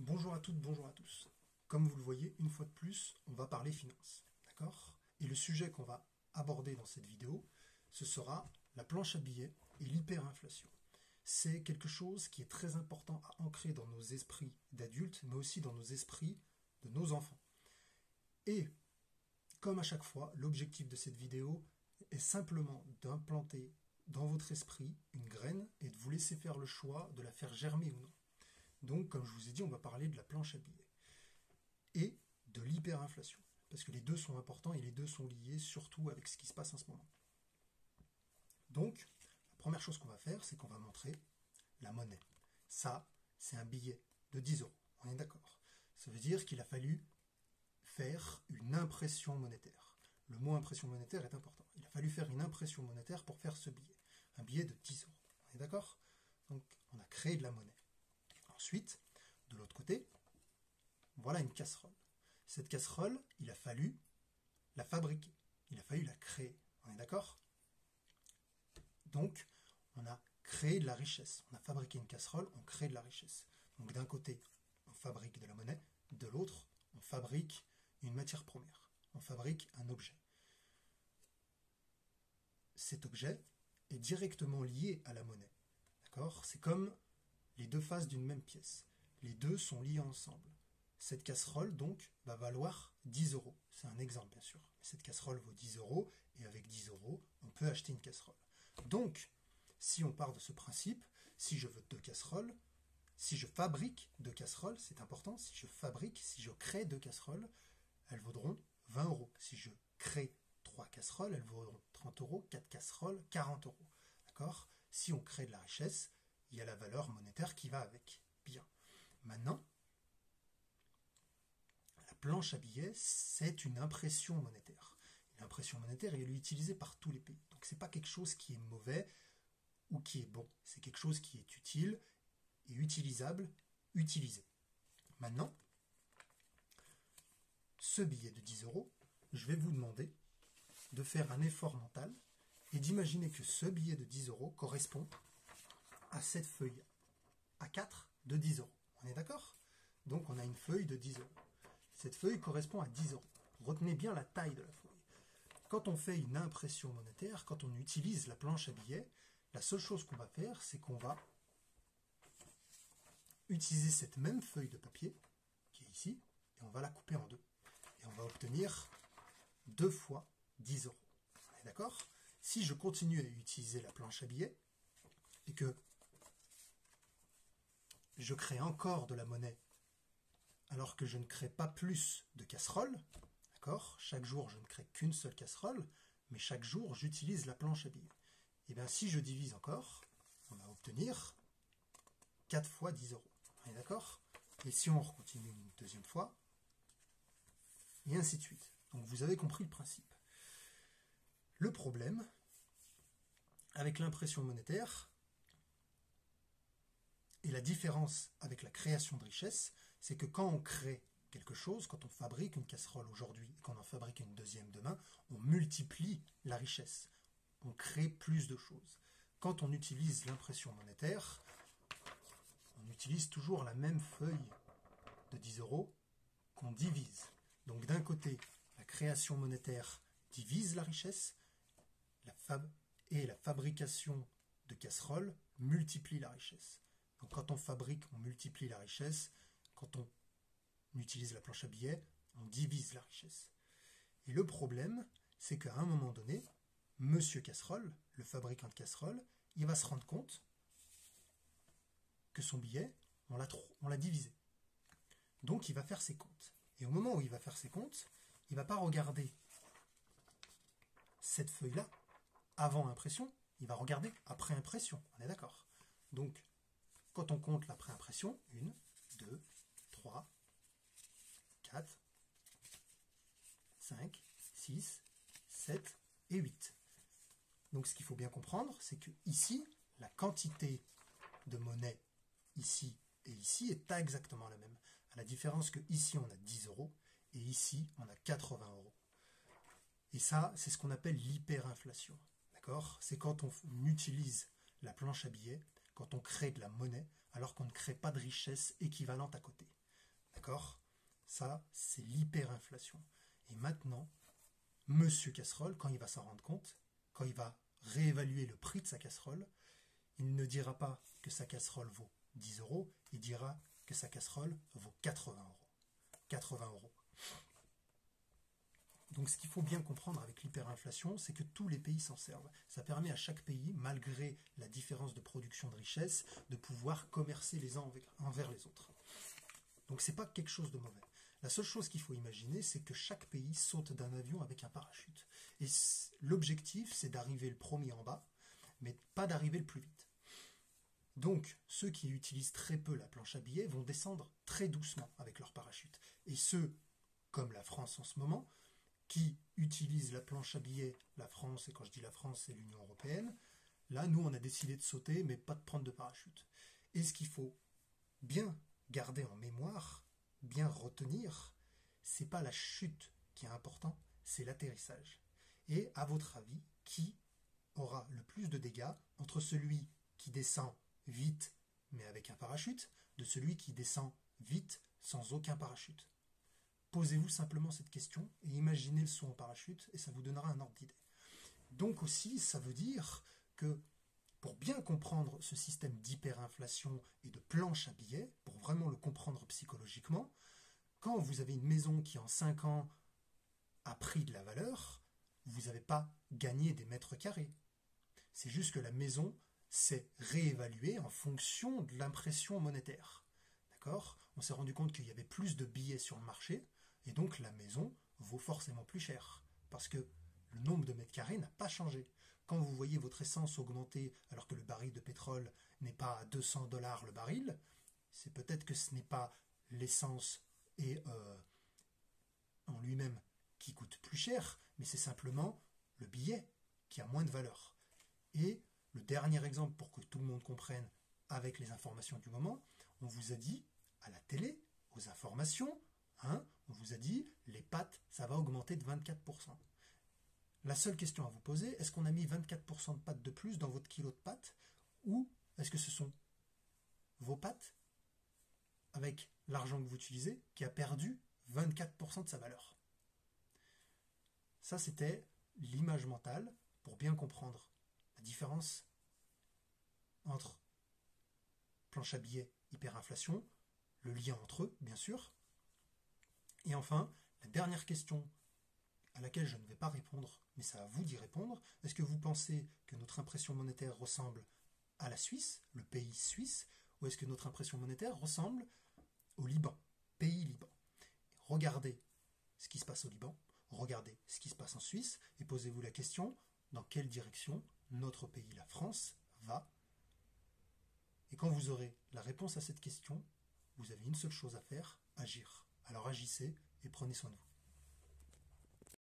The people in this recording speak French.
Bonjour à toutes, bonjour à tous. Comme vous le voyez, une fois de plus, on va parler finances. D'accord? Et le sujet qu'on va aborder dans cette vidéo, ce sera la planche à billets et l'hyperinflation. C'est quelque chose qui est très important à ancrer dans nos esprits d'adultes, mais aussi dans nos esprits de nos enfants. Et, comme à chaque fois, l'objectif de cette vidéo est simplement d'implanter dans votre esprit une graine et de vous laisser faire le choix de la faire germer ou non. Donc, comme je vous ai dit, on va parler de la planche à billets et de l'hyperinflation, parce que les deux sont importants et les deux sont liés surtout avec ce qui se passe en ce moment. Donc, la première chose qu'on va faire, c'est qu'on va montrer la monnaie. Ça, c'est un billet de 10 euros. On est d'accord? Ça veut dire qu'il a fallu faire une impression monétaire. Le mot impression monétaire est important. Il a fallu faire une impression monétaire pour faire ce billet. Un billet de 10 euros. On est d'accord? Donc, on a créé de la monnaie. Ensuite, de l'autre côté, voilà une casserole. Cette casserole, il a fallu la fabriquer. Il a fallu la créer. On est d'accord? Donc, on a créé de la richesse. On a fabriqué une casserole, on crée de la richesse. Donc, d'un côté, on fabrique de la monnaie. De l'autre, on fabrique une matière première. On fabrique un objet. Cet objet est directement lié à la monnaie. D'accord? C'est comme les deux faces d'une même pièce. Les deux sont liés ensemble. Cette casserole, donc, va valoir 10 euros. C'est un exemple, bien sûr. Cette casserole vaut 10 euros, et avec 10 euros, on peut acheter une casserole. Donc, si on part de ce principe, si je veux deux casseroles, si je fabrique deux casseroles, c'est important, si je crée deux casseroles, elles vaudront 20 euros. Si je crée 3 casseroles, elles vaudront 30 euros, 4 casseroles, 40 euros. D'accord? Si on crée de la richesse, il y a la valeur monétaire qui va avec. Bien. Maintenant, la planche à billets, c'est une impression monétaire. Une impression monétaire, elle est utilisée par tous les pays. Donc ce n'est pas quelque chose qui est mauvais ou qui est bon. C'est quelque chose qui est utile et utilisable, utilisé. Maintenant, ce billet de 10 euros, je vais vous demander de faire un effort mental et d'imaginer que ce billet de 10 euros correspond à cette feuille A4 de 10 euros. On est d'accord? Donc on a une feuille de 10 euros. Cette feuille correspond à 10 euros. Retenez bien la taille de la feuille. Quand on fait une impression monétaire, quand on utilise la planche à billets, la seule chose qu'on va faire, c'est qu'on va utiliser cette même feuille de papier, qui est ici, et on va la couper en deux. Et on va obtenir 2 fois 10 euros. On est d'accord? Si je continue à utiliser la planche à billets, et que je crée encore de la monnaie, alors que je ne crée pas plus de casseroles, d'accord? Chaque jour, je ne crée qu'une seule casserole, mais chaque jour, j'utilise la planche à billets. Et bien, si je divise encore, on va obtenir 4 fois 10 euros. On est d'accord? Et si on continue une deuxième fois, et ainsi de suite. Donc, vous avez compris le principe. Le problème, avec l'impression monétaire, et la différence avec la création de richesse, c'est que quand on crée quelque chose, quand on fabrique une casserole aujourd'hui et qu'on en fabrique une deuxième demain, on multiplie la richesse. On crée plus de choses. Quand on utilise l'impression monétaire, on utilise toujours la même feuille de 10 euros qu'on divise. Donc d'un côté, la création monétaire divise la richesse, et la fabrication de casseroles multiplie la richesse. Donc quand on fabrique, on multiplie la richesse. Quand on utilise la planche à billets, on divise la richesse. Et le problème, c'est qu'à un moment donné, Monsieur Casserole, le fabricant de casseroles, il va se rendre compte que son billet, on l'a divisé. Donc il va faire ses comptes. Et au moment où il va faire ses comptes, il ne va pas regarder cette feuille-là avant impression, il va regarder après impression. On est d'accord? Donc, quand on compte l'après impression, 1, 2, 3, 4, 5, 6, 7 et 8. Donc ce qu'il faut bien comprendre, c'est que ici, la quantité de monnaie ici et ici est exactement la même. À la différence que ici on a 10 euros et ici on a 80 euros. Et ça, c'est ce qu'on appelle l'hyperinflation. D'accord? C'est quand on utilise la planche à billets, quand on crée de la monnaie, alors qu'on ne crée pas de richesse équivalente à côté. D'accord? Ça, c'est l'hyperinflation. Et maintenant, Monsieur Casserole, quand il va s'en rendre compte, quand il va réévaluer le prix de sa casserole, il ne dira pas que sa casserole vaut 10 euros, il dira que sa casserole vaut 80 euros. 80 euros. Donc ce qu'il faut bien comprendre avec l'hyperinflation, c'est que tous les pays s'en servent. Ça permet à chaque pays, malgré la différence de production de richesse, de pouvoir commercer les uns envers les autres. Donc c'est pas quelque chose de mauvais. La seule chose qu'il faut imaginer, c'est que chaque pays saute d'un avion avec un parachute. Et l'objectif, c'est d'arriver le premier en bas, mais pas d'arriver le plus vite. Donc, ceux qui utilisent très peu la planche à billets vont descendre très doucement avec leur parachute. Et ceux, comme la France en ce moment, qui utilisent la planche à billets, la France, et quand je dis la France, c'est l'Union européenne, là, nous, on a décidé de sauter, mais pas de prendre de parachute. Et ce qu'il faut bien garder en mémoire, bien retenir, c'est pas la chute qui est important, c'est l'atterrissage. Et à votre avis, qui aura le plus de dégâts entre celui qui descend vite mais avec un parachute, de celui qui descend vite sans aucun parachute? Posez-vous simplement cette question et imaginez le saut en parachute et ça vous donnera un ordre d'idée. Donc aussi, ça veut dire que pour bien comprendre ce système d'hyperinflation et de planche à billets, pour vraiment le comprendre psychologiquement, quand vous avez une maison qui en 5 ans a pris de la valeur, vous n'avez pas gagné des mètres carrés. C'est juste que la maison s'est réévaluée en fonction de l'impression monétaire. D'accord ? On s'est rendu compte qu'il y avait plus de billets sur le marché, et donc la maison vaut forcément plus cher, parce que le nombre de mètres carrés n'a pas changé. Quand vous voyez votre essence augmenter alors que le baril de pétrole n'est pas à 200 $ le baril, c'est peut-être que ce n'est pas l'essence et en lui-même qui coûte plus cher, mais c'est simplement le billet qui a moins de valeur. Et le dernier exemple pour que tout le monde comprenne avec les informations du moment, on vous a dit à la télé, aux informations, on vous a dit les pâtes, ça va augmenter de 24%. La seule question à vous poser, est-ce qu'on a mis 24% de pâtes de plus dans votre kilo de pâtes, ou est-ce que ce sont vos pâtes, avec l'argent que vous utilisez, qui a perdu 24% de sa valeur? Ça, c'était l'image mentale pour bien comprendre la différence entre planche à billets, hyperinflation, le lien entre eux, bien sûr. Et enfin, la dernière question à laquelle je ne vais pas répondre, mais c'est à vous d'y répondre. Est-ce que vous pensez que notre impression monétaire ressemble à la Suisse, le pays suisse, ou est-ce que notre impression monétaire ressemble au Liban, pays Liban? Regardez ce qui se passe au Liban, regardez ce qui se passe en Suisse, et posez-vous la question, dans quelle direction notre pays, la France, va? Et quand vous aurez la réponse à cette question, vous avez une seule chose à faire, agir. Alors agissez et prenez soin de vous.